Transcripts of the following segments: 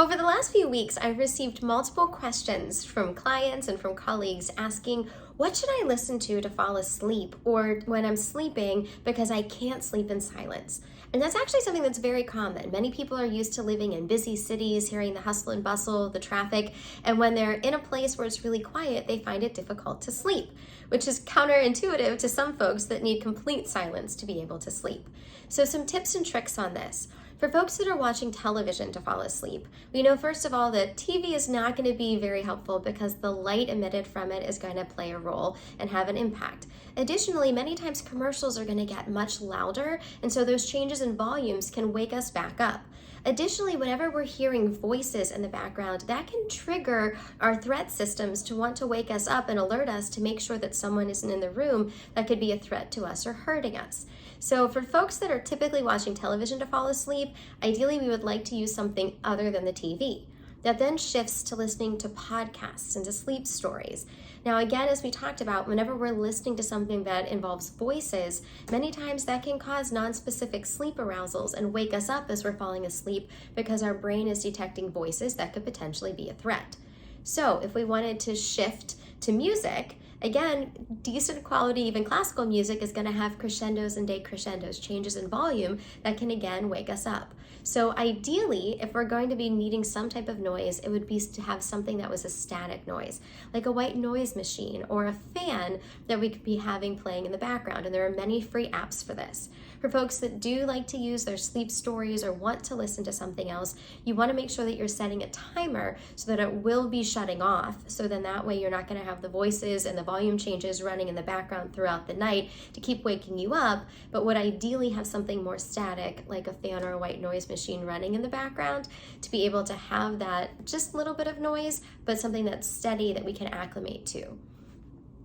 Over the last few weeks, I've received multiple questions from clients and from colleagues asking, what should I listen to fall asleep or when I'm sleeping because I can't sleep in silence? And that's actually something that's very common. Many people are used to living in busy cities, hearing the hustle and bustle, the traffic, and when they're in a place where it's really quiet, they find it difficult to sleep, which is counterintuitive to some folks that need complete silence to be able to sleep. So some tips and tricks on this. For folks that are watching television to fall asleep, we know first of all that TV is not going to be very helpful because the light emitted from it is going to play a role and have an impact. Additionally, many times commercials are going to get much louder, and so those changes in volumes can wake us back up. Additionally, whenever we're hearing voices in the background, that can trigger our threat systems to want to wake us up and alert us to make sure that someone isn't in the room that could be a threat to us or hurting us. So for folks that are typically watching television to fall asleep, ideally we would like to use something other than the TV. That then shifts to listening to podcasts and to sleep stories. Now again, as we talked about, whenever we're listening to something that involves voices, many times that can cause non-specific sleep arousals and wake us up as we're falling asleep because our brain is detecting voices that could potentially be a threat. So if we wanted to shift to music, again, decent quality, even classical music is going to have crescendos and decrescendos, changes in volume that can again wake us up. So ideally, if we're going to be needing some type of noise, it would be to have something that was a static noise, like a white noise machine or a fan that we could be having playing in the background. And there are many free apps for this. For folks that do like to use their sleep stories or want to listen to something else, you want to make sure that you're setting a timer so that it will be shutting off. So then that way you're not going to have the voices and the volume changes running in the background throughout the night to keep waking you up, but would ideally have something more static like a fan or a white noise machine running in the background to be able to have that just little bit of noise, but something that's steady that we can acclimate to.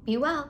Be well.